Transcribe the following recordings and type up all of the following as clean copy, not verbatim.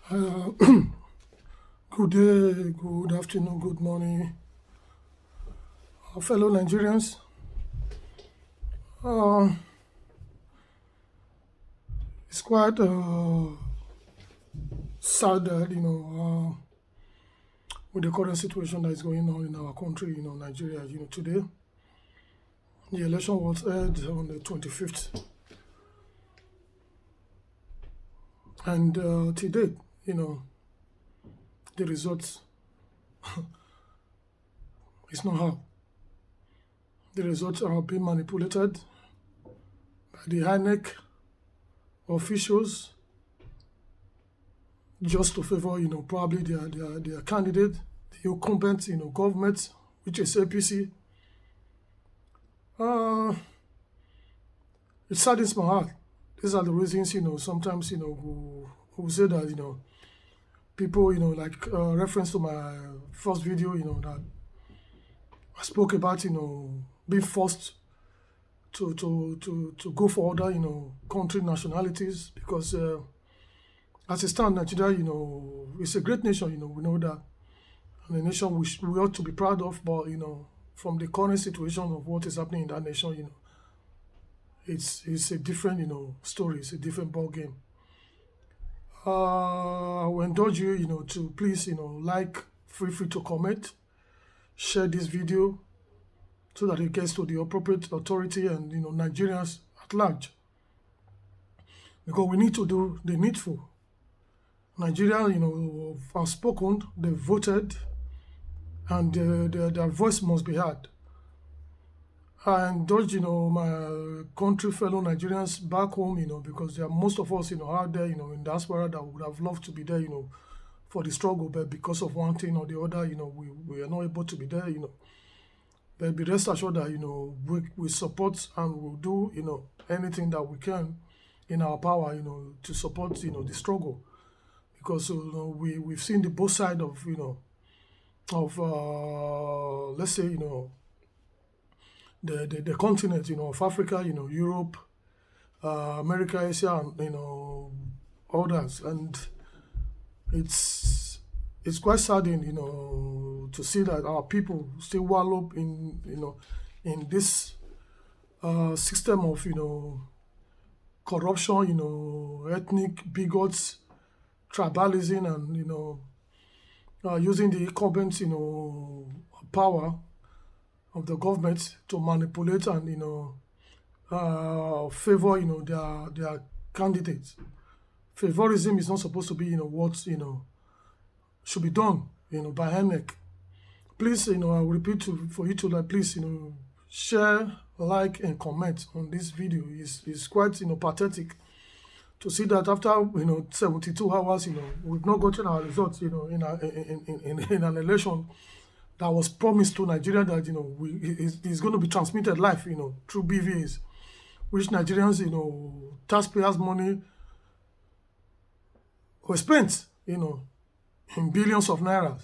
Uh, Good day, good afternoon, good morning, fellow Nigerians. Uh, it's quite sad that with the current situation that is going on in our country, Nigeria. Today the election was held on the 25th, and to date, the results is not how. The results are being manipulated by the INEC officials just to favor, probably their candidate, the incumbent, government, which is APC. Uh, it saddens my heart. These are the reasons, sometimes, who say that, people, like reference to my first video, that I spoke about, being forced to go for other, country nationalities because as a stand, Nigeria, it's a great nation, we know that, and a nation we ought to be proud of, but, from the current situation of what is happening in that nation, it's a different, story, it's a different ball game. I will indulge you, to please, like, feel free to comment, share this video so that it gets to the appropriate authority and, Nigerians at large. Because we need to do the needful. Nigeria, have spoken, they voted, and their voice must be heard. I indulge, my country fellow Nigerians back home, because there are most of us, out there, in diaspora that would have loved to be there, for the struggle, but because of one thing or the other, we are not able to be there, But be rest assured that, we support and will do, anything that we can in our power, to support, the struggle. Because, we've seen the both side of, of, let's say, the continent, of Africa, Europe, America, Asia, and, others. And it's quite saddening, to see that our people still wallow in, in this system of, corruption, ethnic bigots, tribalism, and, using the incumbent, power of the government to manipulate and, favor, their candidates. Favorism is not supposed to be, what, should be done, by INEC. Please, I will repeat for you to, like, please, share, like, and comment on this video. It's quite, pathetic to see that after, 72 hours, we've not gotten our results, in an election that was promised to Nigeria that, it's going to be transmitted live, through BVAs, which Nigerians, taxpayers' money were spent, in billions of naira.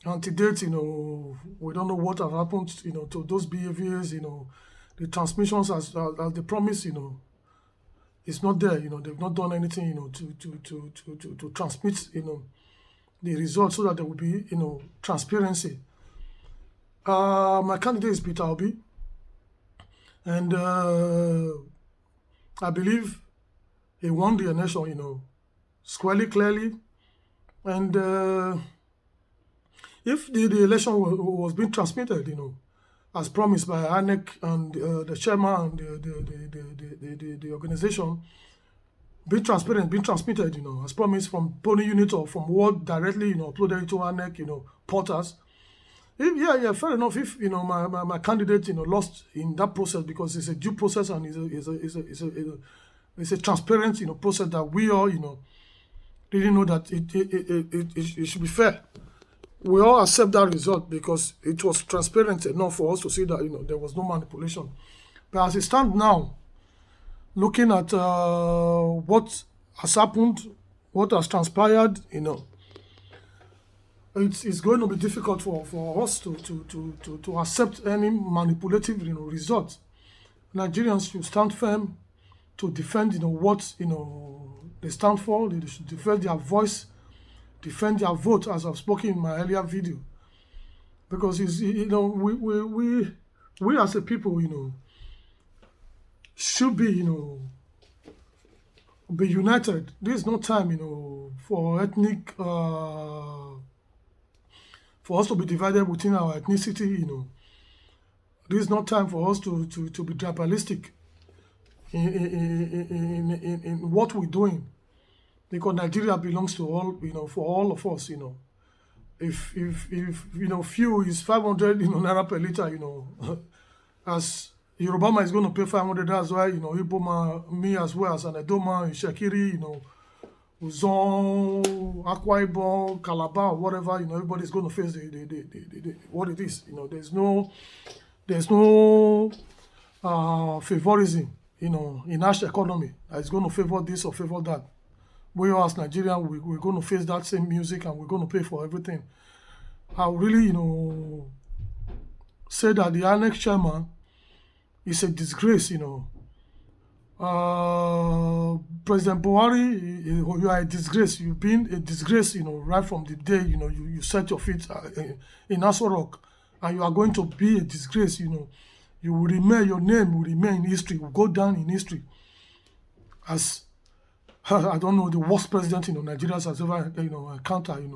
And to date, we don't know what has happened, to those behaviors, the transmissions as they promised, it's not there, they've not done anything, to transmit, the results so that there will be, transparency. My candidate is Peter Obi, and I believe he won the election, squarely, clearly, and if the election was being transmitted, as promised by INEC and the chairman and the organization, being transparent, being transmitted, as promised from polling unit or from word directly, uploaded into INEC, portals. Yeah, fair enough. If my candidate, lost in that process because it's a due process and it's a transparent, process that we all, didn't know that it should be fair. We all accept that result because it was transparent enough for us to see that there was no manipulation. But as it stands now, looking at what has happened, what has transpired, it's going to be difficult for us to accept any manipulative result. Nigerians should stand firm to defend what they stand for. They should defend their voice, defend their vote, as I've spoken in my earlier video. Because it's, we as a people, should be, be united. There's no time, for ethnic, for us to be divided within our ethnicity. There's no time for us to be tribalistic in what we're doing, because Nigeria belongs to all, for all of us. If fuel is 500 naira per liter, as Yorubama is going to pay 500, that's why Iboma, me as well as an Edoma, Shakiri, Uzon, Akwa Ibom, Calabar, whatever, everybody's going to face the what it is. There's no favorism, in national economy that is going to favor this or favor that. We as Nigerians, we're going to face that same music, and we're going to pay for everything. I really, say that the annex chairman is a disgrace. President Buhari, you are a disgrace. You've been a disgrace, right from the day, you set your feet in Aso Rock, and you are going to be a disgrace. You will remain, your name will remain in history, will go down in history as, I don't know, the worst president, Nigeria has ever, encountered.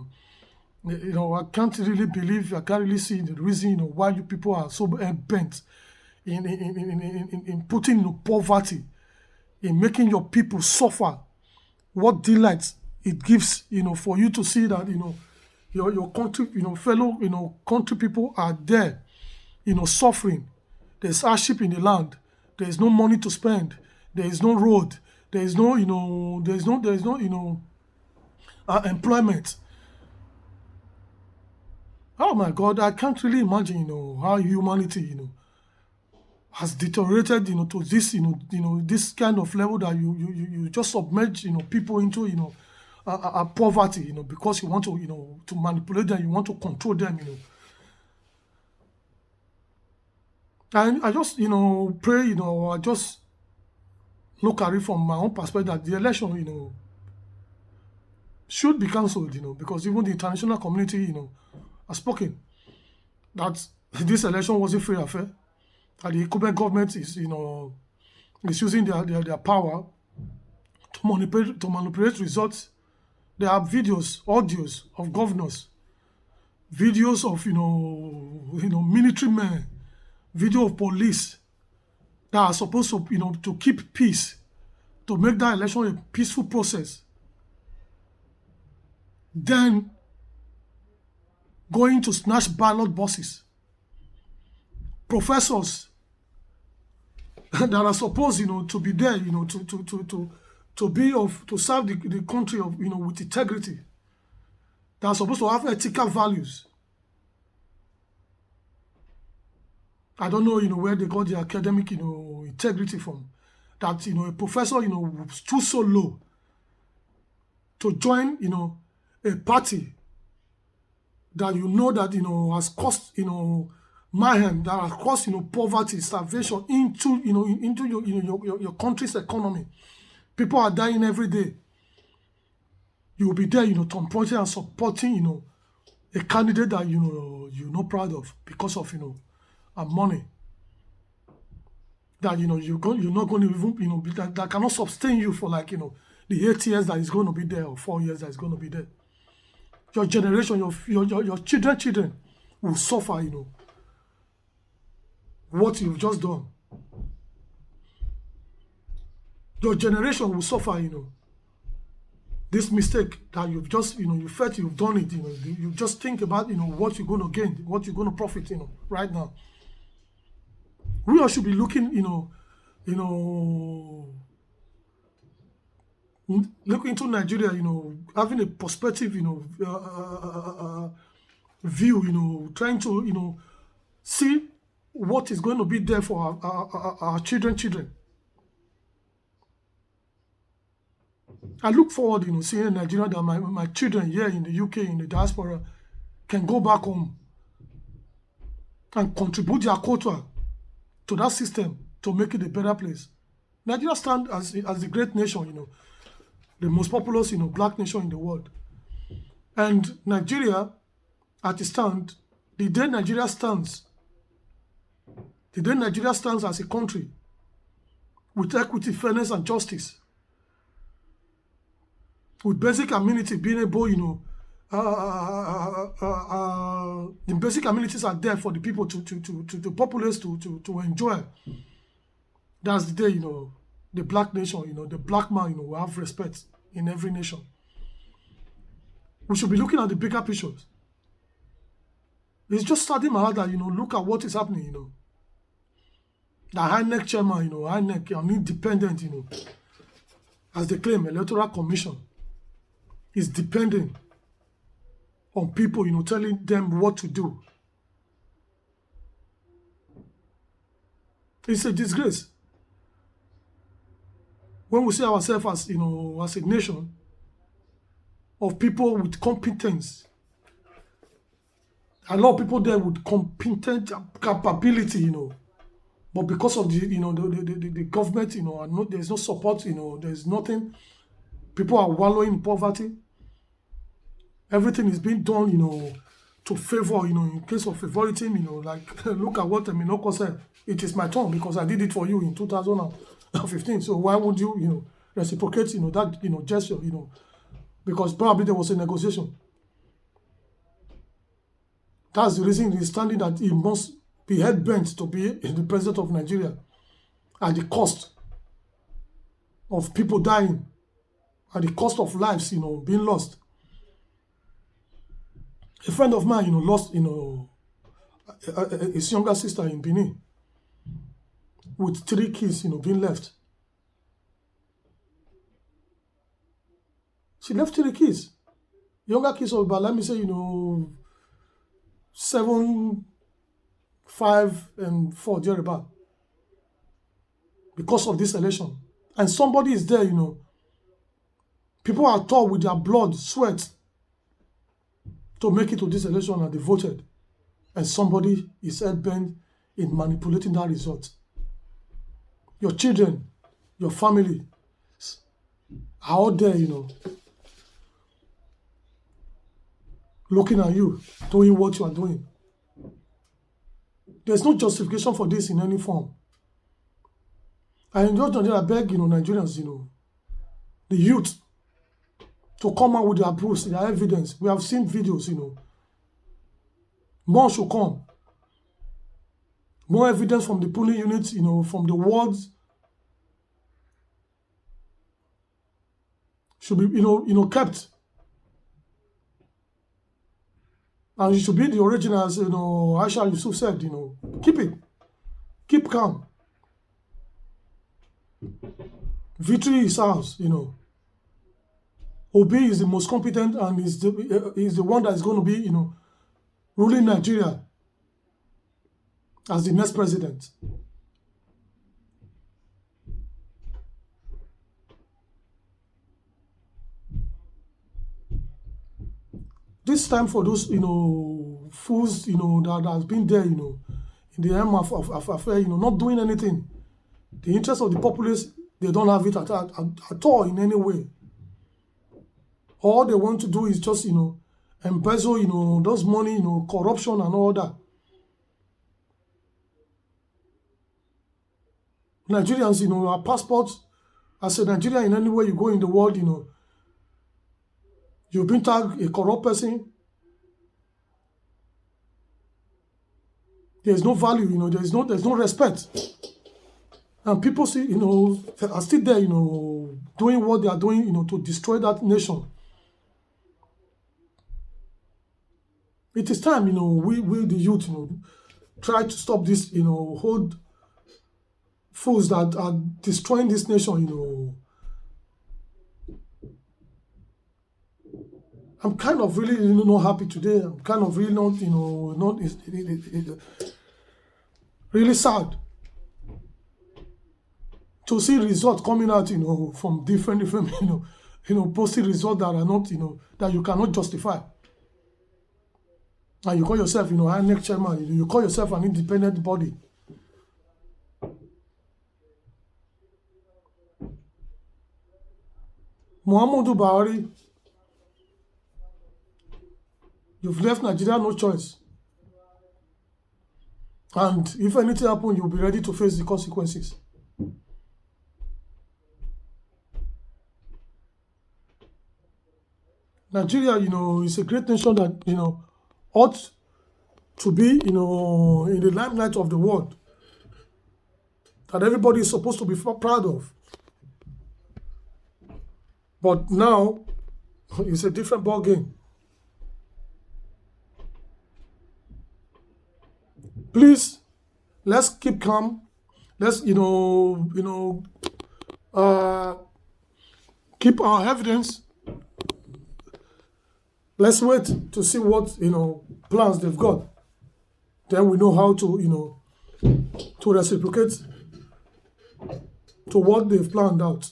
I can't really believe, I can't really see the reason, why you people are so bent in putting poverty, in making your people suffer. What delight it gives, for you to see that, your country, fellow, country people are there, suffering. There's hardship in the land. There is no money to spend. There is no road. There is no, employment. Oh my God, I can't really imagine, how humanity, has deteriorated, to this, this kind of level that you just submerge, people into, poverty, because you want to, to manipulate them, you want to control them, And I just, pray, I just look at it from my own perspective that the election, should be cancelled, because even the international community, has spoken that this election wasn't free and fair, that the Quebec government is, is using their power to manipulate results. There are videos, audios of governors, videos of, military men, video of police that are supposed to, to keep peace, to make that election a peaceful process. Then going to snatch ballot boxes. Professors that are supposed, to be there, to serve the country of, with integrity. That are supposed to have ethical values. I don't know, where they got the academic, integrity from. That, a professor, stood so low to join, a party that that, has caused, mayhem, that has caused, poverty, starvation into, into your country's economy. People are dying every day. You will be there, supporting and supporting, a candidate that, you're not proud of because of, money. That, you're not going to even, that cannot sustain you for like, the 8 years that is going to be there, or 4 years that is going to be there. Your generation, your children will suffer, what you've just done. Your generation will suffer, this mistake that you've just, you felt you've done it, you just think about, what you're going to gain, what you're going to profit, right now. We all should be looking, looking into Nigeria, having a perspective, view, trying to, see what is going to be there for our children. I look forward, seeing in Nigeria that my children here in the UK, in the diaspora, can go back home and contribute their quota to that system to make it a better place. Nigeria stands as a great nation, the most populous, black nation in the world. And Nigeria, at the stand, the day Nigeria stands, as a country with equity, fairness, and justice, with basic amenity being able, the basic amenities are there for the people to the populace to enjoy. That's the day, the black nation, the black man, will have respect in every nation. We should be looking at the bigger pictures. It's just starting my heart that, look at what is happening, The INEC chairman, INEC, an independent, as they claim, Electoral Commission is depending on people, telling them what to do. It's a disgrace. When we see ourselves as, as a nation of people with competence, a lot of people there with competent capability, but because of the, the government, there's no support, there's nothing. People are wallowing in poverty. Everything is being done, to favor, in case of favoritism, like, look at what Minoko said. It is my turn because I did it for you in 2015. So why would you, reciprocate, that, gesture, because probably there was a negotiation. That's the reason he's standing that he must be head-bent to be the president of Nigeria at the cost of people dying, at the cost of lives, being lost. A friend of mine, lost, his younger sister in Benin with 3 kids, being left. She left 3 kids. Younger kids of about, let me say, 7, 5, and 4, thereabout. Because of this election. And somebody is there, People are taught with their blood, sweat, to make it to this election, and they voted. And somebody is hell-bent in manipulating that result. Your children, your family are out there, looking at you, doing what you are doing. There's no justification for this in any form. I beg, Nigerians, the youth, to come out with their proofs, their evidence. We have seen videos, More should come. More evidence from the polling units, from the wards. Should be, kept. And it should be the original, as, Aisha Yusuf said, keep it. Keep calm. Victory is ours, Obi is the most competent and is the one that is going to be, ruling Nigeria as the next president. This time for those, fools, that has been there, in the aim of affair, not doing anything. The interest of the populace, they don't have it at all in any way. All they want to do is just, embezzle, those money, corruption and all that. Nigerians, our passports, as a Nigerian, in any way you go in the world, you've been tagged a corrupt person. There's no value, there's no respect. And people see, are still there, doing what they are doing, to destroy that nation. It is time, we the youth, try to stop this, hold fools that are destroying this nation, I'm kind of really, not happy today. I'm kind of really not, really sad to see results coming out, from different, posting results that are not, that you cannot justify. And you call yourself, INEC chairman, you call yourself an independent body. Muhammadu Buhari, you've left Nigeria no choice. And if anything happens, you'll be ready to face the consequences. Nigeria, is a great nation that, ought to be, in the limelight of the world, that everybody is supposed to be proud of. But now, it's a different ball game. Please, let's keep calm. Let's, keep our evidence. Let's wait to see what, plans they've got. Then we know how to, to reciprocate to what they've planned out.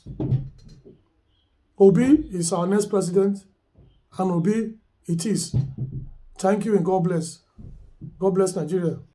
Obi is our next president, and Obi it is. Thank you and God bless. God bless Nigeria.